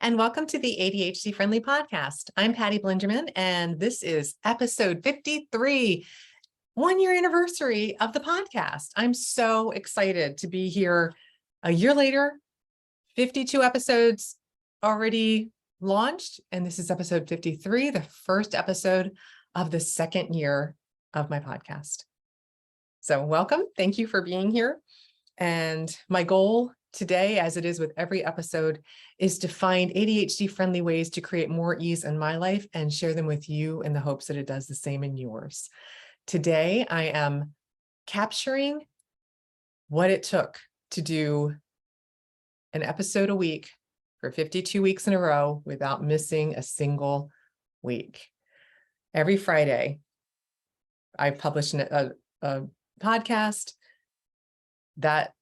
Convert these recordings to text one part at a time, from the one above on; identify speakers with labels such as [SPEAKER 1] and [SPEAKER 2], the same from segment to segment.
[SPEAKER 1] and welcome to the ADHD Friendly Podcast. I'm Patty Blinderman, and this is episode 53, 1 year anniversary of the podcast. I'm so excited to be here a year later, 52 episodes already launched, and this is episode 53, the first episode of the second year of my podcast. So welcome. Thank you for being here. And my goal today, as it is with every episode, is to find ADHD-friendly ways to create more ease in my life and share them with you in the hopes that it does the same in yours. Today, I am capturing what it took to do an episode a week for 52 weeks in a row without missing a single week. Every Friday, I publish a podcast that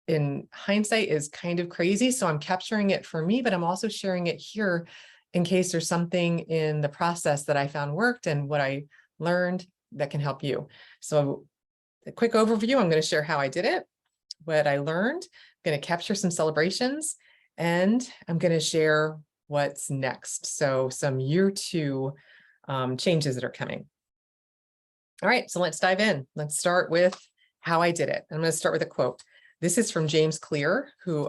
[SPEAKER 1] in hindsight is kind of crazy. So I'm capturing it for me, but I'm also sharing it here in case there's something in the process that I found worked and what I learned that can help you. So a quick overview, I'm going to share how I did it, what I learned, I'm going to capture some celebrations, and I'm going to share what's next. So some year two changes that are coming. All right, so let's dive in. Let's start with how I did it. I'm going to start with a quote. This is from James Clear, who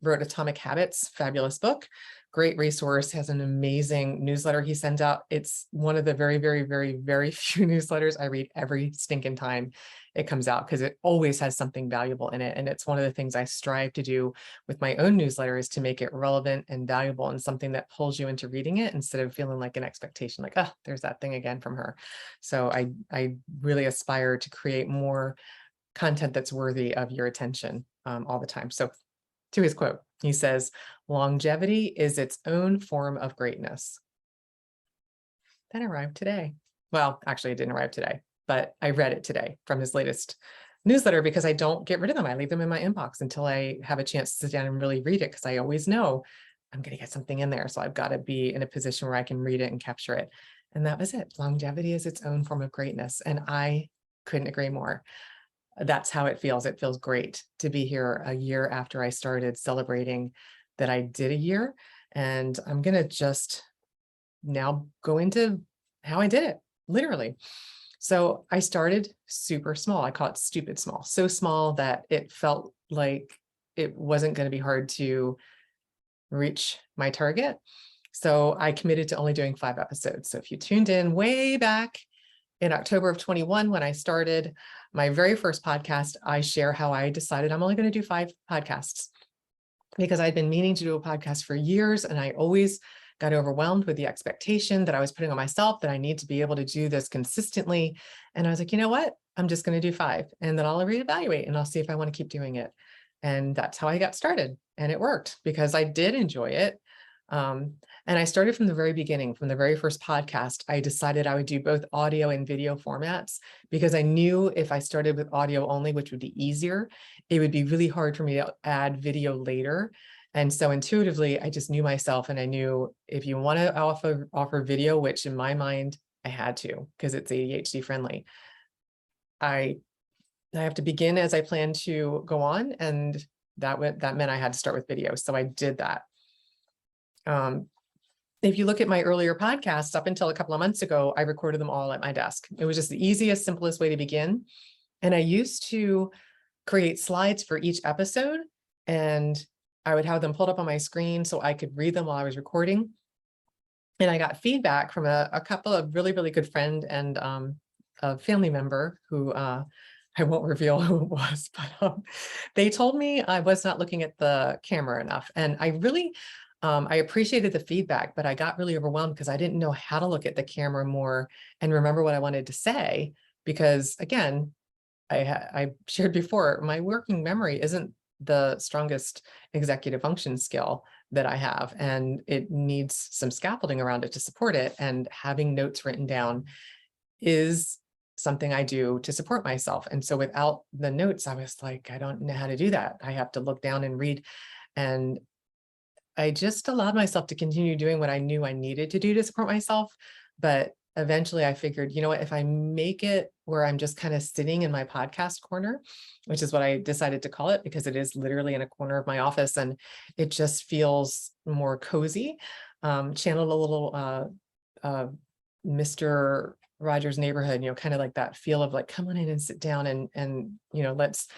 [SPEAKER 1] wrote Atomic Habits, fabulous book, great resource, has an amazing newsletter he sends out. It's one of the very, very, very, very few newsletters I read every stinking time it comes out because it always has something valuable in it. And it's one of the things I strive to do with my own newsletter is to make it relevant and valuable and something that pulls you into reading it instead of feeling like an expectation, like, oh, there's that thing again from her. So I really aspire to create more content that's worthy of your attention all the time. So to his quote, he says, longevity is its own form of greatness. That arrived today. Well, actually it didn't arrive today, but I read it today from his latest newsletter because I don't get rid of them. I leave them in my inbox until I have a chance to sit down and really read it because I always know I'm going to get something in there. So I've got to be in a position where I can read it and capture it. And that was it. Longevity is its own form of greatness. And I couldn't agree more. That's how it feels. It feels great to be here a year after I started celebrating that I did a year. And I'm going to just now go into how I did it, literally. So I started super small. I call it stupid small. So small that it felt like it wasn't going to be hard to reach my target. So I committed to only doing 5 episodes. So if you tuned in way back in October of 21, when I started my very first podcast, I share how I decided I'm only going to do 5 podcasts because I'd been meaning to do a podcast for years. And I always got overwhelmed with the expectation that I was putting on myself that I need to be able to do this consistently. And I was like, you know what? I'm just going to do 5 and then I'll reevaluate and I'll see if I want to keep doing it. And that's how I got started. And it worked because I did enjoy it. And I started from the very beginning, from the very first podcast. I decided I would do both audio and video formats because I knew if I started with audio only, which would be easier, it would be really hard for me to add video later. And so intuitively, I just knew myself and I knew if you want to offer video, which in my mind, I had to because it's ADHD friendly. I have to begin as I plan to go on. And that meant I had to start with video. So I did that. If you look at my earlier podcasts, up until a couple of months ago, I recorded them all at my desk. It was just the easiest, simplest way to begin. And I used to create slides for each episode, and I would have them pulled up on my screen so I could read them while I was recording. And I got feedback from a couple of really, really good friend and a family member who I won't reveal who it was, but they told me I was not looking at the camera enough. And I really I appreciated the feedback, but I got really overwhelmed because I didn't know how to look at the camera more and remember what I wanted to say. Because again, I shared before, my working memory isn't the strongest executive function skill that I have, and it needs some scaffolding around it to support it. And having notes written down is something I do to support myself. And so without the notes, I was like, I don't know how to do that. I have to look down and read. And I just allowed myself to continue doing what I knew I needed to do to support myself, but eventually I figured, you know what, if I make it where I'm just kind of sitting in my podcast corner, which is what I decided to call it, because it is literally in a corner of my office and it just feels more cozy. Channeled a little Mr. Rogers' Neighborhood, kind of like that feel of like, come on in and sit down and let's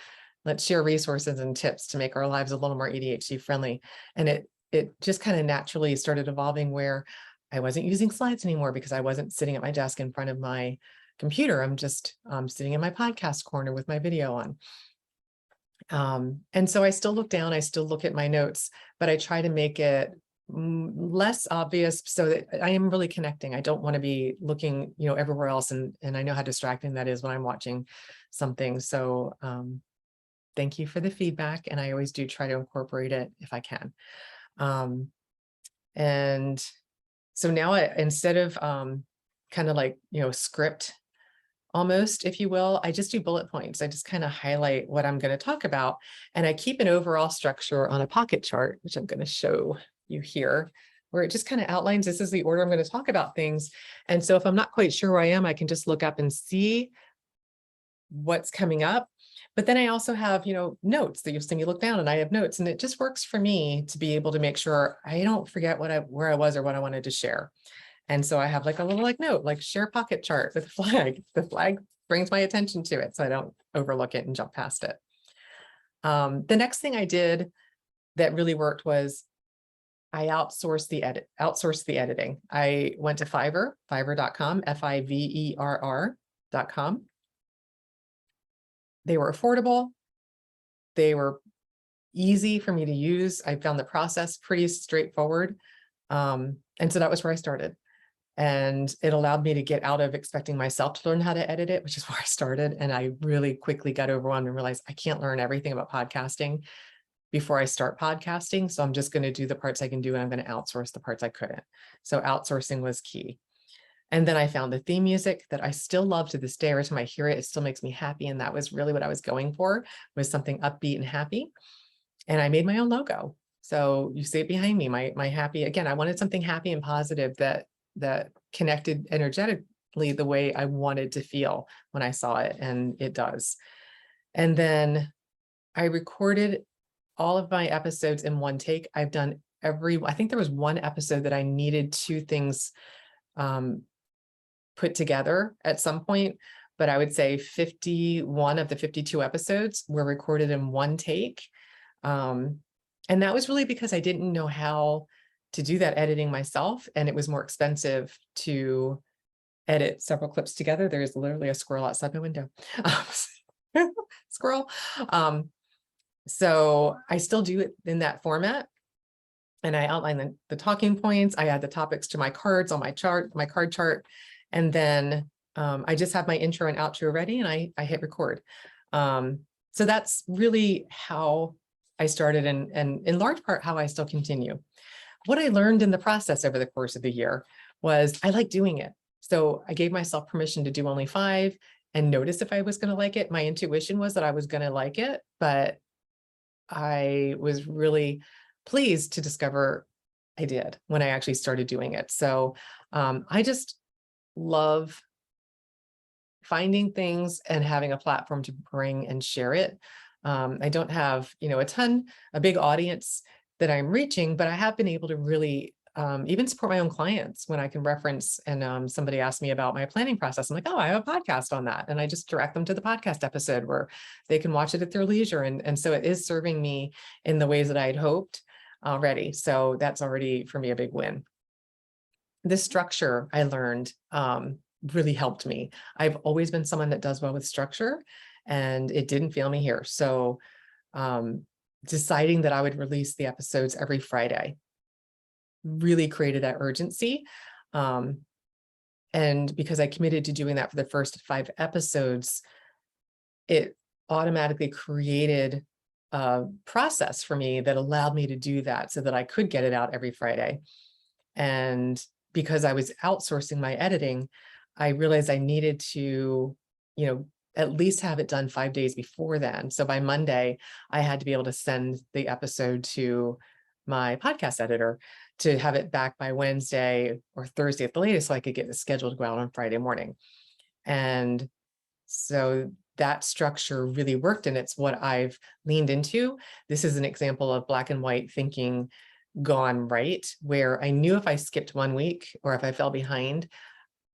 [SPEAKER 1] share resources and tips to make our lives a little more ADHD friendly. And it just kind of naturally started evolving where I wasn't using slides anymore because I wasn't sitting at my desk in front of my computer. I'm just sitting in my podcast corner with my video on. And so I still look down, I still look at my notes, but I try to make it less obvious so that I am really connecting. I don't want to be looking, everywhere else. And I know how distracting that is when I'm watching something. So thank you for the feedback. And I always do try to incorporate it if I can. And so now instead of kind of like, script almost, if you will, I just do bullet points. I just kind of highlight what I'm going to talk about. And I keep an overall structure on a pocket chart, which I'm going to show you here, where it just kind of outlines, this is the order I'm going to talk about things. And so if I'm not quite sure where I am, I can just look up and see what's coming up. But then I also have, notes that you'll see me look down and I have notes, and it just works for me to be able to make sure I don't forget where I was or what I wanted to share. And so I have like a little note, like share pocket chart with a flag. The flag brings my attention to it so I don't overlook it and jump past it. The next thing I did that really worked was I outsourced the editing. I went to fiverr.com, fiverr.com. They were affordable. They were easy for me to use. I found the process pretty straightforward. And so that was where I started. And it allowed me to get out of expecting myself to learn how to edit it, which is where I started. And I really quickly got overwhelmed and realized I can't learn everything about podcasting before I start podcasting. So I'm just going to do the parts I can do, and I'm going to outsource the parts I couldn't. So outsourcing was key. And then I found the theme music that I still love to this day. Every time I hear it, it still makes me happy. And that was really what I was going for, was something upbeat and happy. And I made my own logo. So you see it behind me, my happy, again, I wanted something happy and positive that connected energetically the way I wanted to feel when I saw it, and it does. And then I recorded all of my episodes in one take. I've done I think there was one episode that I needed two things put together at some point, but I would say 51 of the 52 episodes were recorded in one take. And that was really because I didn't know how to do that editing myself. And it was more expensive to edit several clips together. There's literally a squirrel outside my window. Squirrel. So I still do it in that format. And I outline the talking points. I add the topics to my cards on my card chart. And then I just have my intro and outro ready, and I hit record. So that's really how I started, and in large part how I still continue. What I learned in the process over the course of the year was I like doing it. So I gave myself permission to do only 5 and notice if I was going to like it. My intuition was that I was going to like it, but I was really pleased to discover I did when I actually started doing it. So I just love finding things and having a platform to bring and share it. I don't have, a big audience that I'm reaching, but I have been able to really even support my own clients when I can reference, and somebody asked me about my planning process. I'm like, oh, I have a podcast on that. And I just direct them to the podcast episode where they can watch it at their leisure. And so it is serving me in the ways that I had hoped already. So that's already for me a big win. This structure I learned really helped me. I've always been someone that does well with structure, and it didn't fail me here. So deciding that I would release the episodes every Friday really created that urgency. And because I committed to doing that for the first 5 episodes, it automatically created a process for me that allowed me to do that so that I could get it out every Friday. And because I was outsourcing my editing, I realized I needed to, at least have it done 5 days before then. So by Monday, I had to be able to send the episode to my podcast editor to have it back by Wednesday or Thursday at the latest so I could get the schedule to go out on Friday morning. And so that structure really worked, and it's what I've leaned into. This is an example of black and white thinking gone right, where I knew if I skipped 1 week or if I fell behind,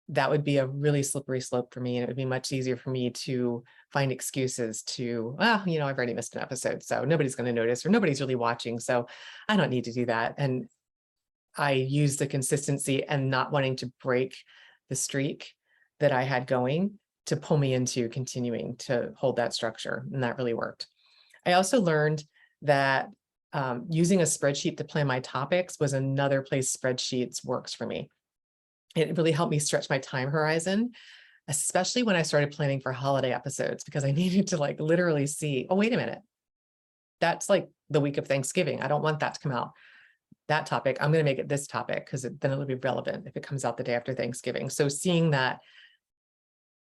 [SPEAKER 1] that would be a really slippery slope for me. And it would be much easier for me to find excuses to, well, you know, I've already missed an episode, so nobody's going to notice, or nobody's really watching, so I don't need to do that. And I use the consistency and not wanting to break the streak that I had going to pull me into continuing to hold that structure. And that really worked. I also learned that using a spreadsheet to plan my topics was another place Spreadsheets works for me. It really helped me stretch my time horizon, especially when I started planning for holiday episodes, because I needed to like literally see, oh, wait a minute, that's like the week of Thanksgiving. I don't want that to come out. That topic, I'm going to make it this topic because then it'll be relevant if it comes out the day after Thanksgiving. So seeing that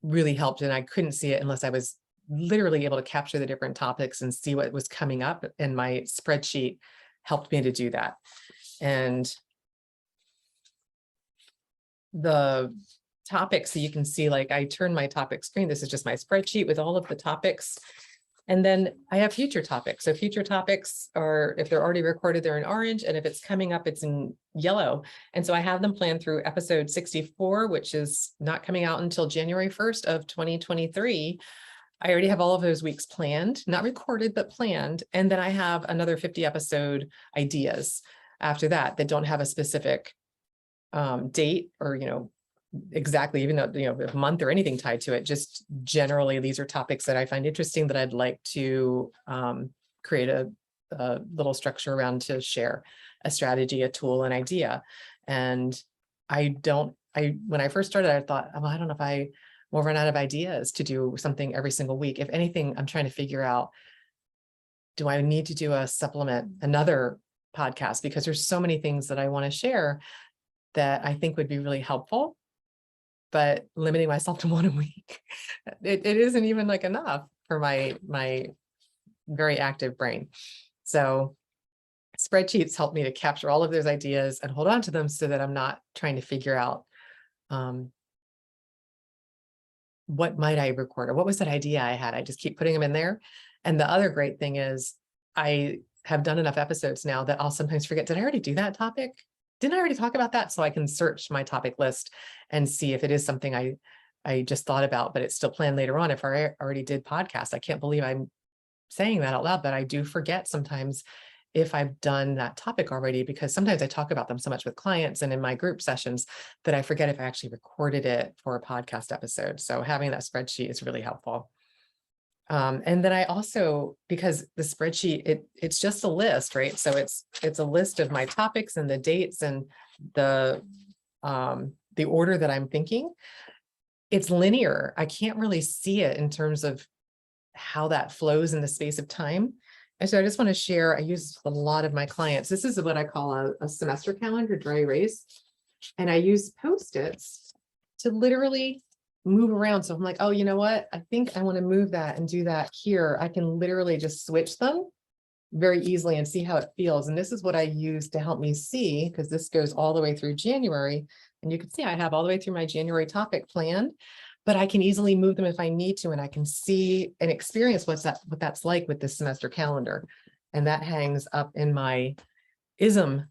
[SPEAKER 1] really helped, and I couldn't see it unless I was literally able to capture the different topics and see what was coming up, and my spreadsheet helped me to do that. And the topics, so you can see, like, I turn my topic screen. This is just my spreadsheet with all of the topics. And then I have future topics. So future topics are, if they're already recorded, they're in orange. And if it's coming up, it's in yellow. And so I have them planned through episode 64, which is not coming out until January 1st of 2023. I already have all of those weeks planned, not recorded, but planned. And then I have another 50 episode ideas after that don't have a specific date or, you know, exactly, even though, you know, a month or anything tied to it. Just generally, these are topics that I find interesting that I'd like to create a little structure around, to share a strategy, a tool, an idea. And when I first started, I thought, oh, I don't know if I will run out of ideas to do something every single week. If anything, I'm trying to figure out, do I need to do a supplement, another podcast? Because there's so many things that I want to share that I think would be really helpful, but limiting myself to one a week, it isn't even like enough for my very active brain. So spreadsheets help me to capture all of those ideas and hold on to them so that I'm not trying to figure out what might I record, or what was that idea I had. I just keep putting them in there. And the other great thing is I have done enough episodes now that I'll sometimes forget, did I already do that topic? Didn't I already talk about that? So I can search my topic list and see if it is something I just thought about, but it's still planned later on if I already did podcasts. I can't believe I'm saying that out loud, but I do forget sometimes if I've done that topic already, because sometimes I talk about them so much with clients and in my group sessions that I forget if I actually recorded it for a podcast episode. So having that spreadsheet is really helpful. And then I also, because the spreadsheet, it's just a list, right? So it's a list of my topics and the dates and the order that I'm thinking. It's linear. I can't really see it in terms of how that flows in the space of time. And so I just want to share, I use a lot of my clients. This is what I call a semester calendar, dry erase. And I use Post-its to literally move around. So I'm like, oh, you know what? I think I want to move that and do that here. I can literally just switch them very easily and see how it feels. And this is what I use to help me see, because this goes all the way through January. And you can see I have all the way through my January topic planned, but I can easily move them if I need to. And I can see and experience what that's like with this semester calendar. And that hangs up in my ISM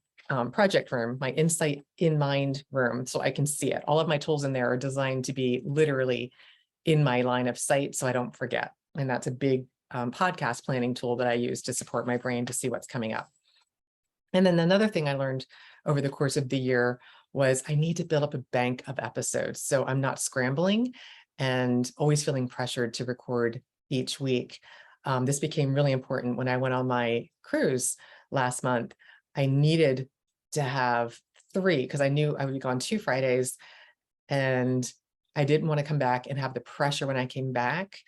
[SPEAKER 1] project room, my Insight in Mind room, so I can see it. All of my tools in there are designed to be literally in my line of sight so I don't forget. And that's a big podcast planning tool that I use to support my brain to see what's coming up. And then another thing I learned over the course of the year was I need to build up a bank of episodes, so I'm not scrambling and always feeling pressured to record each week. This became really important when I went on my cruise last month. I needed to have 3 because I knew I would be gone 2 Fridays, and I didn't want to come back and have the pressure when I came back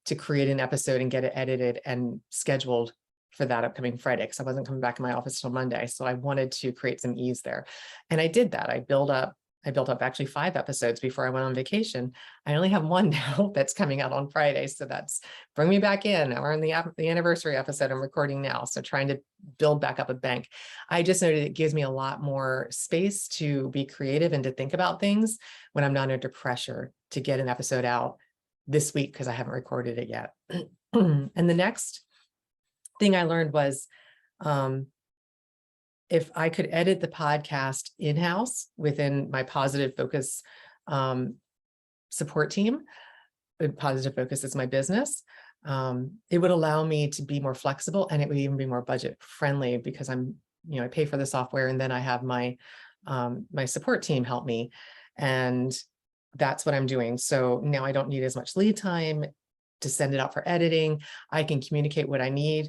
[SPEAKER 1] to create an episode and get it edited and scheduled for that upcoming Friday, because I wasn't coming back in my office till Monday. So I wanted to create some ease there. And I did that. I built up I built up actually 5 episodes before I went on vacation. I only have one now that's coming out on Friday. So that's bring me back in. We're in the anniversary episode I'm recording now. So trying to build back up a bank. I just noted it gives me a lot more space to be creative and to think about things when I'm not under pressure to get an episode out this week because I haven't recorded it yet. And the next thing I learned was, if I could edit the podcast in-house within my Positive Focus support team, Positive Focus is my business, it would allow me to be more flexible, and it would even be more budget friendly because I pay for the software, and then I have my my support team help me, and that's what I'm doing. So now I don't need as much lead time to send it out for editing. I can communicate what I need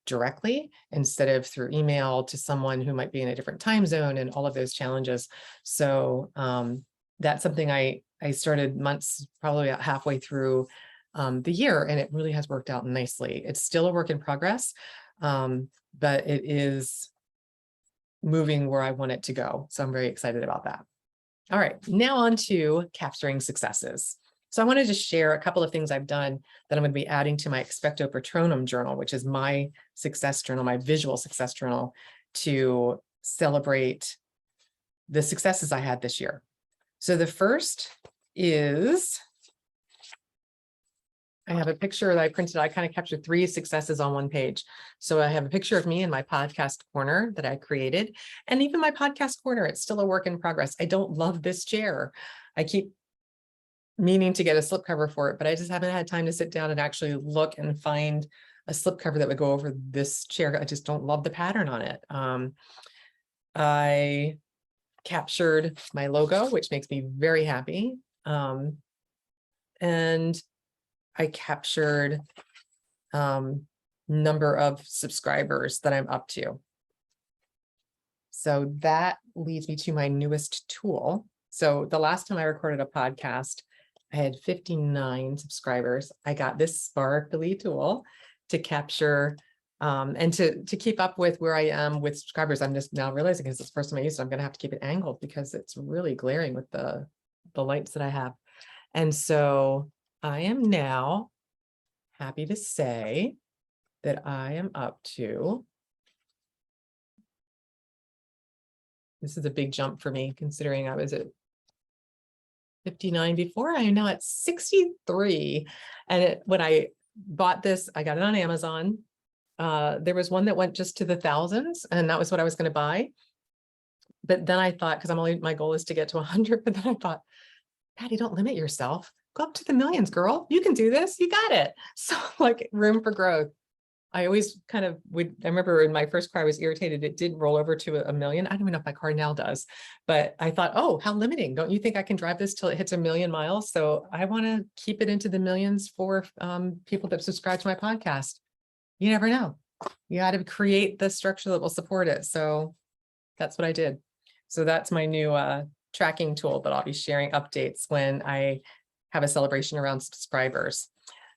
[SPEAKER 1] directly instead of through email to someone who might be in a different time zone and all of those challenges. So that's something I started months, probably about halfway through the year, and it really has worked out nicely. It's still a work in progress, but it is moving where I want it to go. So I'm very excited about that. All right, now on to capturing successes. So I wanted to share a couple of things I've done that I'm going to be adding to my Expecto Patronum Journal, which is my success journal, my visual success journal, to celebrate the successes I had this year. So the first is, I have a picture that I printed. I kind of captured 3 successes on one page. So I have a picture of me in my podcast corner that I created. And even my podcast corner, it's still a work in progress. I don't love this chair. I keep meaning to get a slipcover for it, but I just haven't had time to sit down and actually look and find a slipcover that would go over this chair. I just don't love the pattern on it. I captured my logo, which makes me very happy. And I captured number of subscribers that I'm up to. So that leads me to my newest tool. So the last time I recorded a podcast, I had 59 subscribers. I got this sparkly tool to capture and to keep up with where I am with subscribers. I'm just now realizing, because it's the first time I used it, I'm going to have to keep it angled because it's really glaring with the lights that I have. And so I am now happy to say that I am up to, this is a big jump for me considering I was at 59 before. I am now at 63. And when I bought this, I got it on Amazon. There was one that went just to the thousands, and that was what I was going to buy. But then I thought, because my goal is to get to 100, but then I thought, Patty, don't limit yourself. Go up to the millions, girl. You can do this. You got it. So like room for growth. I always kind of would, I remember in my first car, I was irritated. It did roll over to a million. I don't even know if my car now does, but I thought, oh, how limiting. Don't you think I can drive this till it hits 1,000,000 miles? So I want to keep it into the millions for people that subscribe to my podcast. You never know. You got to create the structure that will support it. So that's what I did. So that's my new tracking tool that I'll be sharing updates when I have a celebration around subscribers.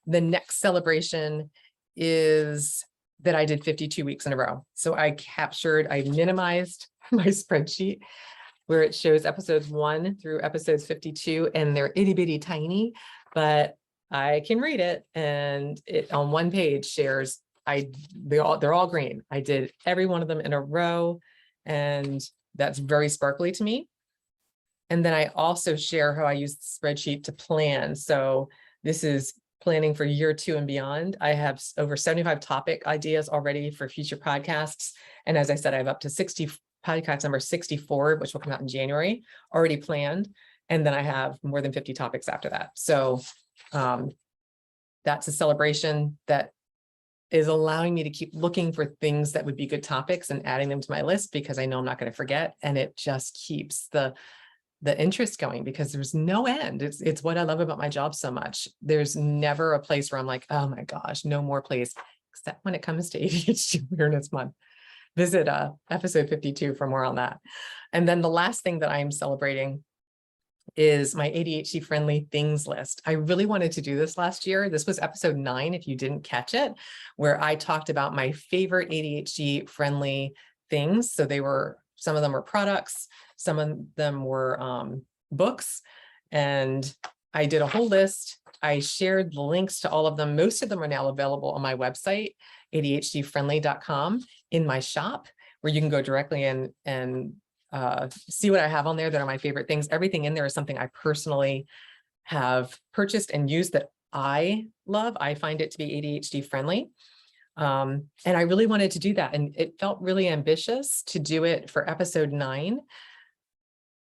[SPEAKER 1] The next celebration is that I did 52 weeks in a row. So I minimized my spreadsheet where it shows episodes 1 through episodes 52, and they're itty bitty tiny, but I can read it, and it on one page shares, they're all green. I did every one of them in a row, and that's very sparkly to me. And then I also share how I use the spreadsheet to plan. So this is planning for year 2 and beyond. I have over 75 topic ideas already for future podcasts. And as I said, I have up to 60 podcast number 64, which will come out in January, already planned. And then I have more than 50 topics after that. So that's a celebration that is allowing me to keep looking for things that would be good topics and adding them to my list, because I know I'm not going to forget. And it just keeps the interest going, because there's no end. It's what I love about my job so much. There's never a place where I'm like, oh my gosh, no more place, except when it comes to ADHD Awareness Month. Visit episode 52 for more on that. And then the last thing that I'm celebrating is my ADHD friendly things list. I really wanted to do this last year. This was episode 9, if you didn't catch it, where I talked about my favorite ADHD friendly things. So they were Some of them were products, some of them were books, and I did a whole list. I shared the links to all of them. Most of them are now available on my website, ADHDfriendly.com, in my shop, where you can go directly in and see what I have on there that are my favorite things. Everything in there is something I personally have purchased and used that I love. I find it to be ADHD friendly. And I really wanted to do that. And it felt really ambitious to do it for episode 9.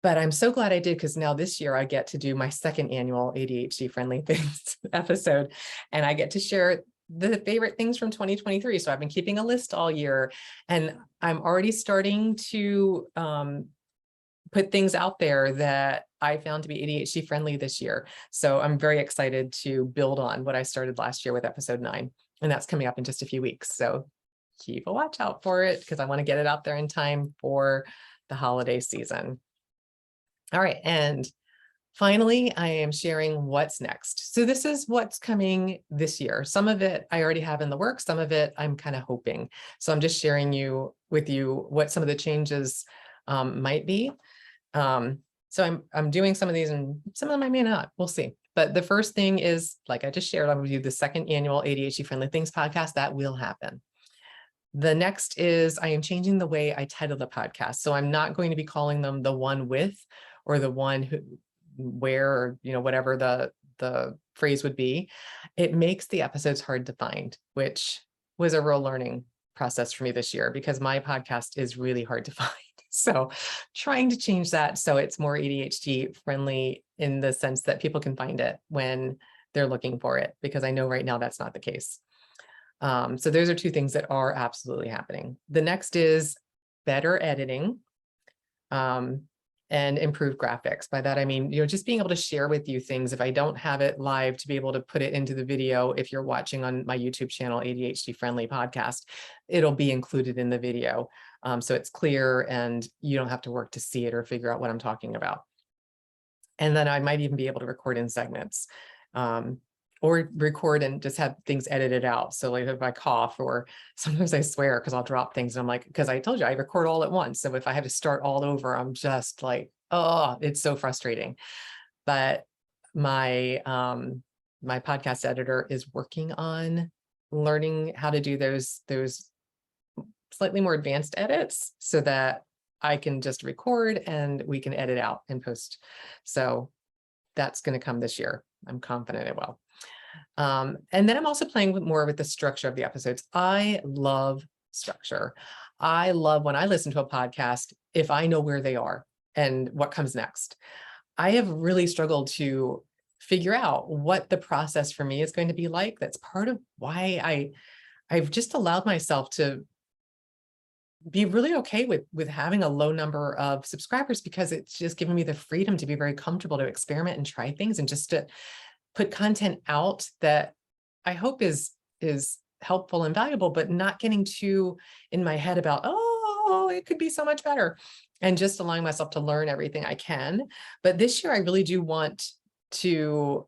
[SPEAKER 1] But I'm so glad I did, because now this year I get to do my second annual ADHD Friendly Things episode, and I get to share the favorite things from 2023. So I've been keeping a list all year, and I'm already starting to put things out there that I found to be ADHD friendly this year. So I'm very excited to build on what I started last year with episode 9, and that's coming up in just a few weeks. So keep a watch out for it, because I want to get it out there in time for the holiday season. All right. And finally, I am sharing what's next. So this is what's coming this year. Some of it I already have in the works. Some of it I'm kind of hoping. So I'm just sharing with you what some of the changes might be. So I'm doing some of these, and some of them I may not. We'll see. But the first thing is, like I just shared, I will do the second annual ADHD Friendly Things podcast. That will happen. The next is I am changing the way I title the podcast. So I'm not going to be calling them the one with, or the one who, where, or, whatever the phrase would be. It makes the episodes hard to find, which was a real learning process for me this year, because my podcast is really hard to find. So trying to change that so it's more ADHD friendly, in the sense that people can find it when they're looking for it, because I know right now that's not the case. So those are two things that are absolutely happening. The next is better editing, and improved graphics. By that, I mean, just being able to share with you things. If I don't have it live, to be able to put it into the video. If you're watching on my YouTube channel, ADHD Friendly Podcast, it'll be included in the video. So it's clear, and you don't have to work to see it or figure out what I'm talking about. And then I might even be able to record in segments, or record and just have things edited out. So like if I cough, or sometimes I swear because I'll drop things, and I'm like, because I told you I record all at once. So if I have to start all over, I'm just like, oh, it's so frustrating. But my my podcast editor is working on learning how to do those slightly more advanced edits, so that I can just record and we can edit out and post. So that's going to come this year. I'm confident it will. And then I'm also playing with the structure of the episodes. I love structure. I love when I listen to a podcast, if I know where they are and what comes next. I have really struggled to figure out what the process for me is going to be like. That's part of why I've just allowed myself to be really okay with having a low number of subscribers, because it's just given me the freedom to be very comfortable to experiment and try things, and just to put content out that I hope is helpful and valuable, but not getting too in my head about, oh, it could be so much better, and just allowing myself to learn everything I can. But this year I really do want to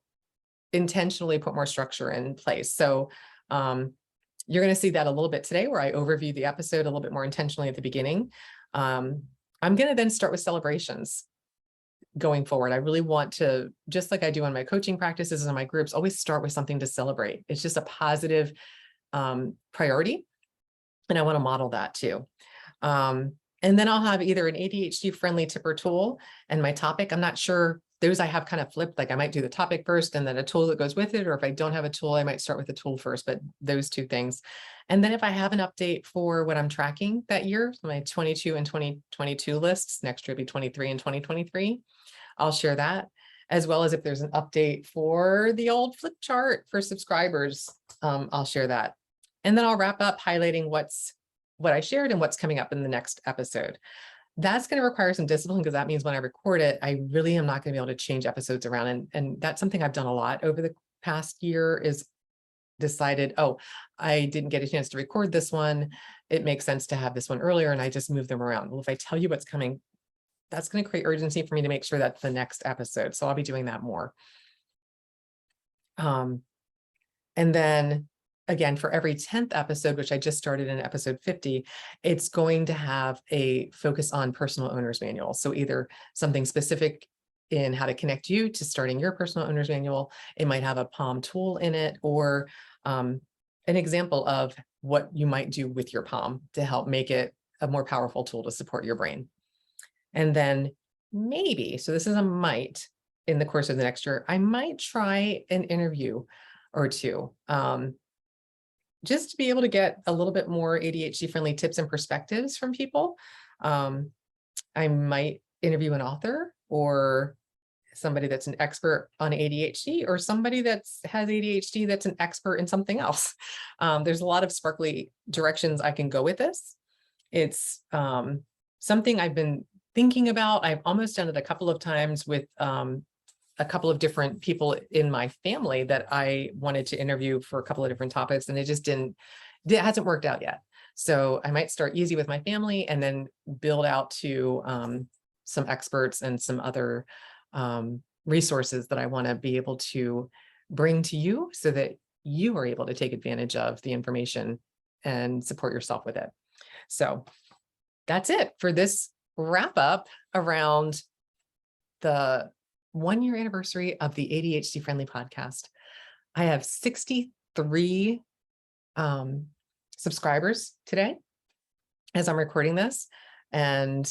[SPEAKER 1] intentionally put more structure in place. So you're going to see that a little bit today, where I overview the episode a little bit more intentionally at the beginning. I'm going to then start with celebrations going forward. I really want to, just like I do on my coaching practices and my groups, always start with something to celebrate. It's just a positive priority. And I want to model that too. And then I'll have either an ADHD friendly tip or tool, and my topic. I'm not sure. Those I have kind of flipped. Like I might do the topic first and then a tool that goes with it. Or if I don't have a tool, I might start with the tool first, but those two things. And then if I have an update for what I'm tracking that year, my 22 and 2022 lists, next year will be 23 and 2023. I'll share that, as well as if there's an update for the old flip chart for subscribers, I'll share that. And then I'll wrap up highlighting what I shared and what's coming up in the next episode. That's going to require some discipline, because that means when I record it, I really am not going to be able to change episodes around. And that's something I've done a lot over the past year, is decided, oh, I didn't get a chance to record this one. It makes sense to have this one earlier, and I just move them around. Well, if I tell you what's coming, that's going to create urgency for me to make sure that's the next episode. So I'll be doing that more. And then again, for every 10th episode, which I just started in episode 50, it's going to have a focus on personal owner's manual. So either something specific in how to connect you to starting your personal owner's manual, it might have a Palm tool in it, or an example of what you might do with your Palm to help make it a more powerful tool to support your brain. And then maybe, so this is a might, in the course of the next year, I might try an interview or two, just to be able to get a little bit more ADHD friendly tips and perspectives from people. I might interview an author or somebody that's an expert on ADHD, or somebody that has ADHD that's an expert in something else. There's a lot of sparkly directions I can go with this. It's something I've been thinking about. I've almost done it a couple of times with a couple of different people in my family that I wanted to interview for a couple of different topics, and it just it hasn't worked out yet. So I might start easy with my family and then build out to some experts and some other resources that I want to be able to bring to you so that you are able to take advantage of the information and support yourself with it. So that's it for this wrap up around the 1-year anniversary of the ADHD Friendly Podcast. I have 63 subscribers today as I'm recording this, and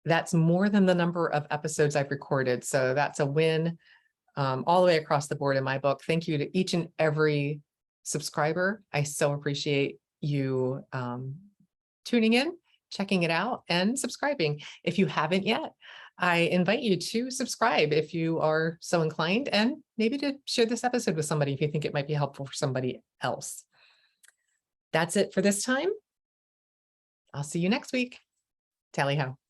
[SPEAKER 1] that's more than the number of episodes I've recorded. So that's a win all the way across the board in my book. Thank you to each and every subscriber. I so appreciate you tuning in, checking it out, and subscribing. If you haven't yet, I invite you to subscribe if you are so inclined, and maybe to share this episode with somebody if you think it might be helpful for somebody else. That's it for this time. I'll see you next week. Tally ho.